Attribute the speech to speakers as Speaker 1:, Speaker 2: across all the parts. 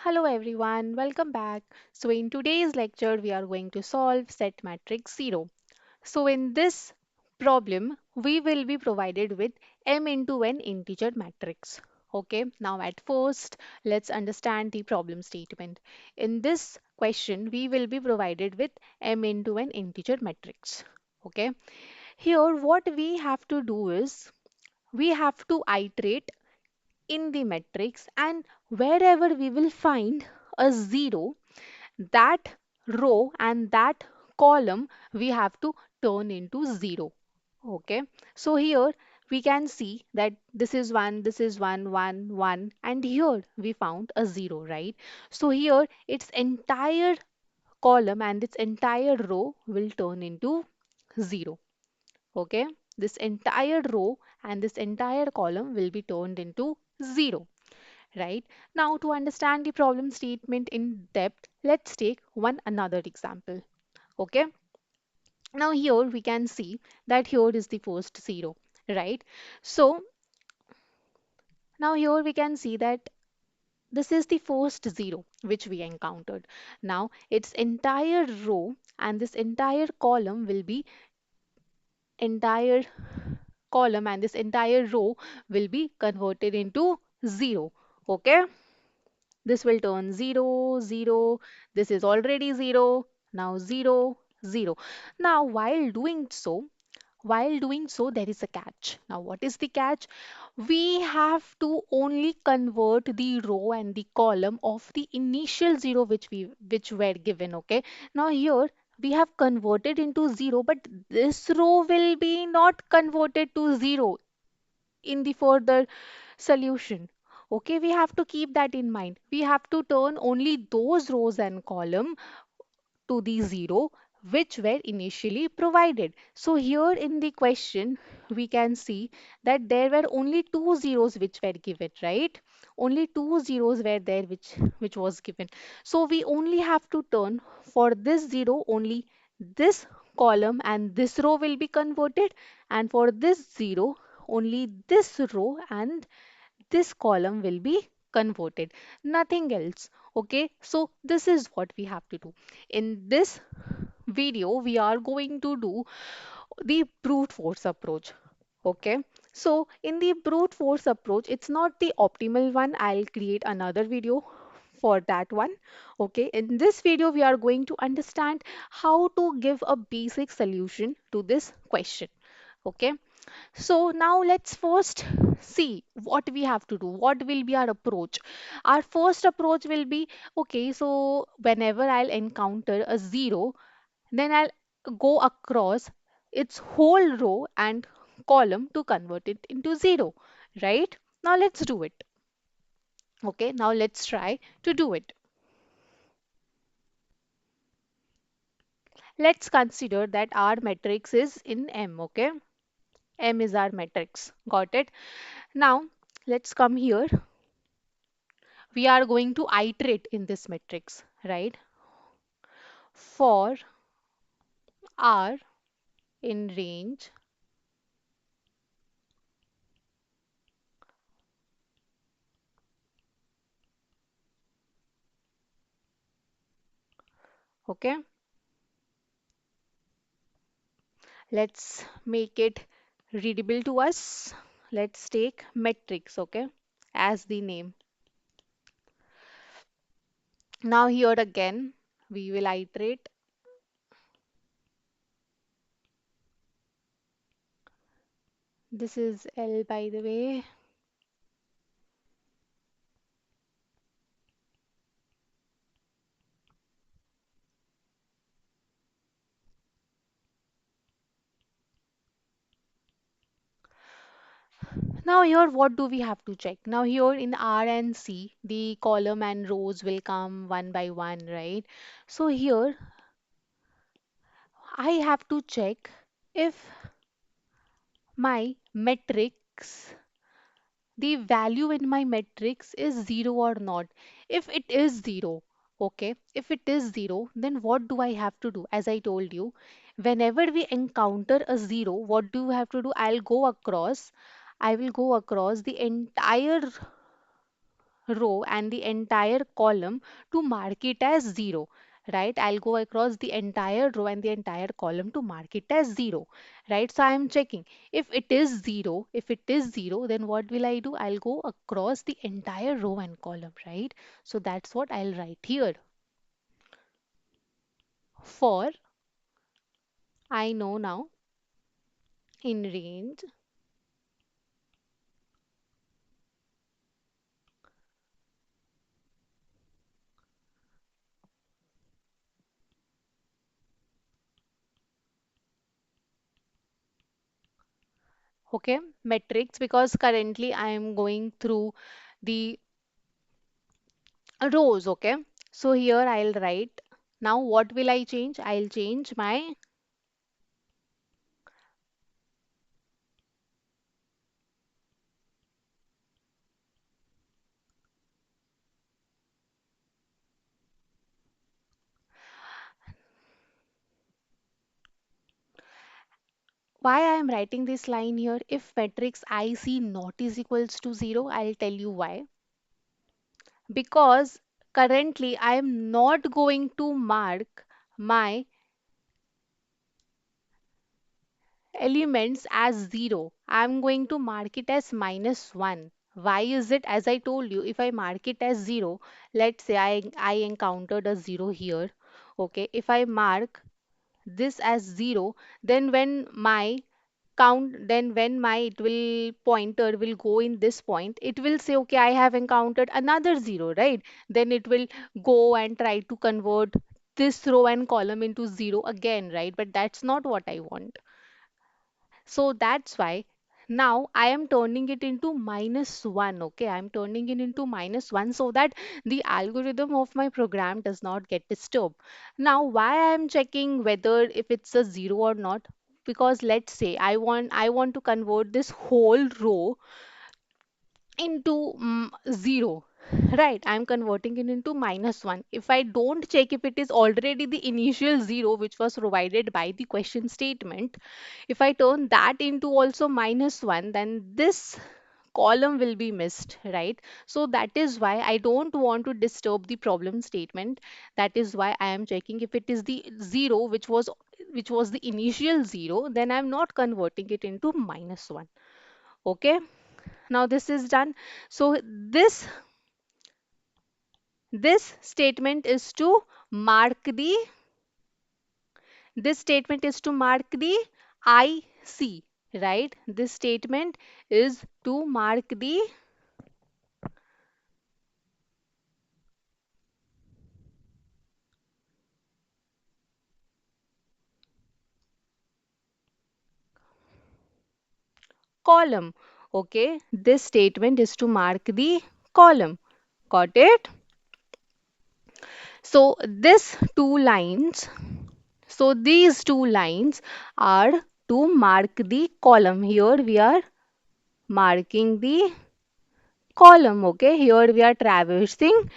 Speaker 1: Hello everyone, welcome back. So in today's lecture we are going to solve set matrix 0. So in this problem we will be provided with m into n integer matrix. Okay, now at first let's understand the problem statement. In this question we will be provided with m into n integer matrix. Okay, here what we have to do is we have to iterate in the matrix, and wherever we will find a 0, that row and that column we have to turn into 0. Okay, so here we can see that this is 1, this is 1, 1, 1, and here we found a 0, right? So here its entire column and its entire row will turn into 0. Okay, this entire row and this entire column will be turned into 0. Right? Now, to understand the problem statement in depth, let's take one another example. Okay? Now, here we can see that here is the first 0, right? So, now here we can see that this is the first 0 which we encountered. Now, its entire row and this entire column will be entire column and this entire row will be converted into 0. Okay? This will turn 0, 0. This is already 0. Now 0, 0. Now while doing so, there is a catch. Now what is the catch? We have to only convert the row and the column of the initial 0 which were given. Okay. Now here we have converted into 0, but this row will be not converted to 0 in the further solution. Okay, we have to keep that in mind. We have to turn only those rows and column to the 0 which were initially provided. So here in the question, we can see that there were only two zeros which were given, right? Only two zeros were there which was given. So we only have to turn for this 0 only this column and this row will be converted, and for this 0 only this row and this column will be converted, nothing else. Okay, so this is what we have to do. In this video we are going to do the brute force approach. Okay, so in the brute force approach, it's not the optimal one. I'll create another video for that one. Okay, in this video we are going to understand how to give a basic solution to this question. Okay, so now let's first see what we have to do. What will be our approach? Our first approach will be, okay, so whenever I'll encounter a 0, then I'll go across its whole row and column to convert it into 0, right? Now let's do it. Okay, now let's try to do it. Let's consider that our matrix is in M, okay? M is our matrix. Got it? Now let's come here. We are going to iterate in this matrix, right? For r in range, okay? Let's make it readable to us. Let's take matrix, okay, as the name. Now here again, we will iterate. This is L, by the way. Now here, what do we have to check? Now here in R and C, the column and rows will come one by one, right? So here, I have to check if my matrix, the value in my matrix is 0 or not. If it is 0, okay, if it is 0, then what do I have to do? As I told you, whenever we encounter a 0, what do I have to do? I will go across the entire row and the entire column to mark it as 0, right? I'll go across the entire row and the entire column to mark it as 0, right? So I'm checking if it is 0, if it is 0, then what will I do? I'll go across the entire row and column, right? So that's what I'll write here. For I know now in range. Okay, metrics, because currently I am going through the rows. Okay, so here I'll write, now what will I change? I'll change my, why I am writing this line here. If matrix I see not is equals to 0, I'll tell you why. Because currently I am not going to mark my elements as 0. I'm going to mark it as -1. Why is it? As I told you, if I mark it as 0, let's say I encountered a 0 here. Okay, if I mark this as 0, then when my it will pointer will go in this point, it will say, okay, I have encountered another 0, right? Then it will go and try to convert this row and column into 0 again, right? But that's not what I want. So that's why now I am turning it into -1. Okay, I'm turning it into -1 so that the algorithm of my program does not get disturbed. Now, why I am checking whether if it's a 0 or not? Because let's say I want to convert this whole row into 0, right? I'm converting it into -1. If I don't check if it is already the initial 0 which was provided by the question statement, if I turn that into also -1, then this column will be missed, right? So that is why I don't want to disturb the problem statement. That is why I am checking if it is the 0 which was the initial 0, then I'm not converting it into -1. Okay, now this is done. So this statement is to mark the this statement is to mark the IC, right? This statement is to mark the column. Okay, this statement is to mark the column. Got it? So these two lines are to mark the column. Here we are marking the column. Okay, here we are traversing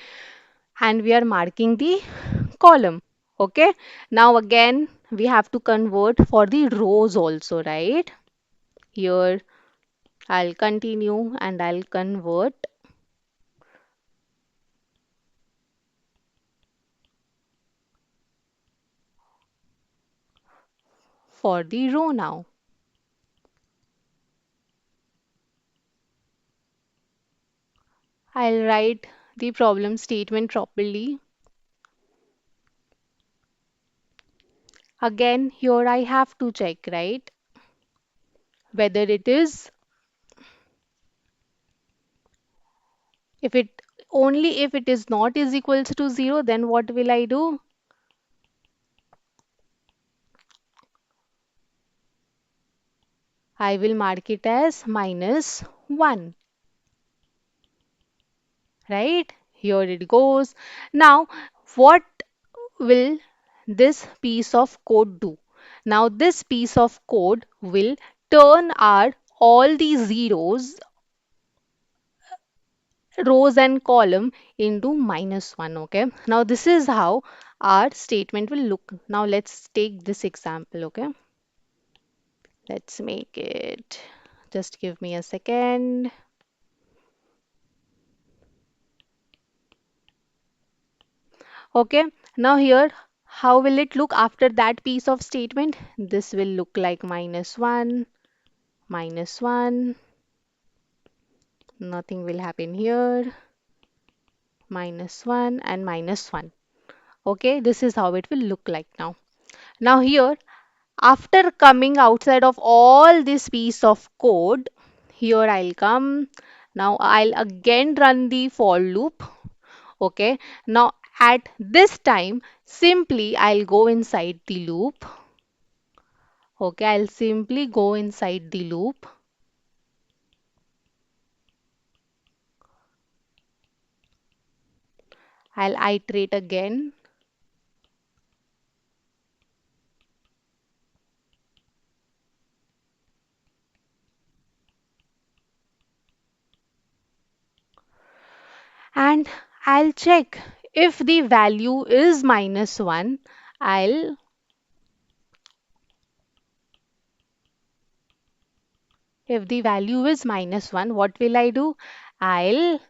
Speaker 1: and we are marking the column. Okay, now again we have to convert for the rows also, right? Here I'll continue and I'll convert for the row now. I'll write the problem statement properly. Again, here I have to check, right? Whether it is, if it only if it is not is equals to 0, then what will I do? I will mark it as -1, right? Here it goes. Now, what will this piece of code do? Now, this piece of code will turn our all these zeros, rows and column into -1. Okay, now this is how our statement will look. Now let's take this example. Okay, let's make it, just give me a second. Okay, now here, how will it look after that piece of statement? This will look like minus 1, nothing will happen here, minus 1 and minus 1. Okay, this is how it will look like now. Now here, after coming outside of all this piece of code, here I'll come. Now I'll again run the for loop. Okay, now at this time, simply I'll go inside the loop. Okay, I'll simply go inside the loop. I'll iterate again. And I'll check if the value is minus 1. I'll If the value is minus 1, what will I do? I'll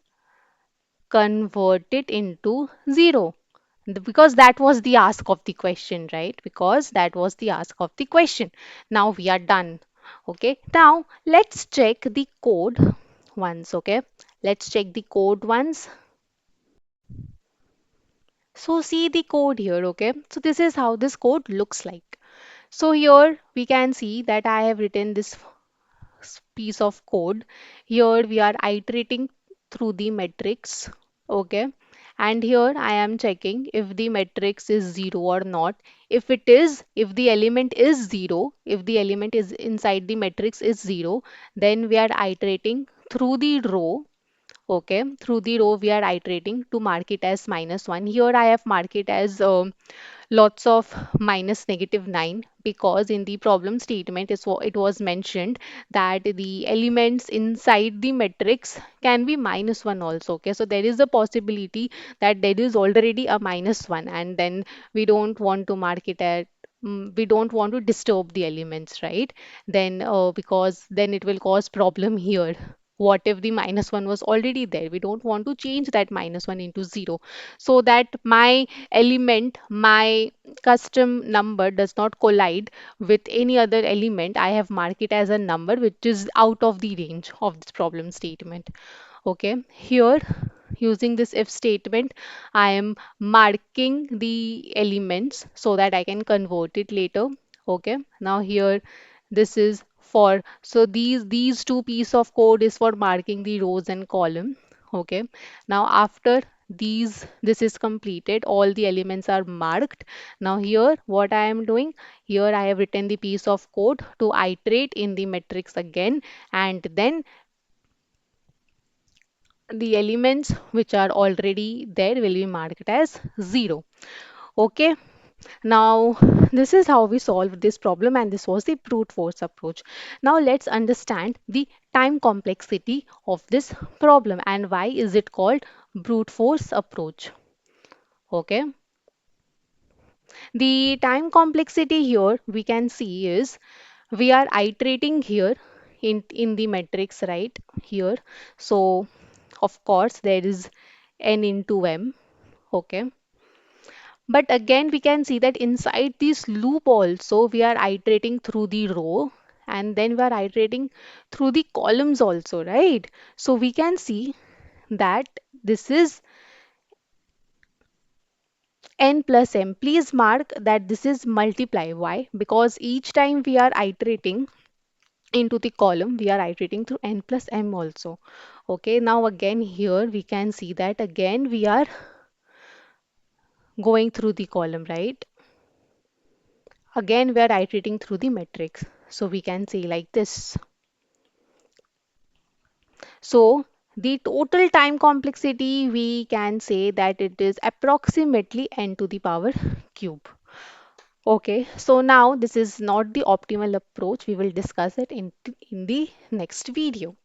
Speaker 1: convert it into 0. Because that was the ask of the question, right? Because that was the ask of the question. Now we are done. Okay, now let's check the code once. Okay, let's check the code once. So see the code here. Okay, so this is how this code looks like. So here we can see that I have written this piece of code. Here we are iterating through the matrix. Okay. And here I am checking if the matrix is 0 or not. If the element is 0, if the element is inside the matrix is 0, then we are iterating through the row. Okay, through the row we are iterating to mark it as minus 1. Here I have marked it as lots of minus negative 9 because in the problem statement it was mentioned that the elements inside the matrix can be minus 1 also. Okay, so there is a possibility that there is already a minus 1, and then we don't want to mark it at we don't want to disturb the elements, right? Then because then it will cause problem here. What if the minus 1 was already there? We don't want to change that minus 1 into 0, so that my custom number does not collide with any other element. I have marked it as a number which is out of the range of this problem statement. Okay, here using this if statement, I am marking the elements so that I can convert it later. Okay, now here this is for, so these two piece of code is for marking the rows and column. Okay, now after this is completed, all the elements are marked. Now here what I am doing, here I have written the piece of code to iterate in the matrix again, and then the elements which are already there will be marked as 0. Okay, now this is how we solve this problem, and this was the brute force approach. Now let's understand the time complexity of this problem and why is it called brute force approach. Okay, the time complexity here we can see is we are iterating here in the matrix right here. So of course there is n into m. Okay, but again we can see that inside this loop also we are iterating through the row, and then we are iterating through the columns also, right? So we can see that this is n plus m. Please mark that this is multiply. Why? Because each time we are iterating into the column, we are iterating through n plus m also. Okay, now again here we can see that again we are going through the column, right? Again we are iterating through the matrix. So we can say like this. So the total time complexity, we can say that it is approximately n to the power cube. Okay, so now this is not the optimal approach. We will discuss it in the next video.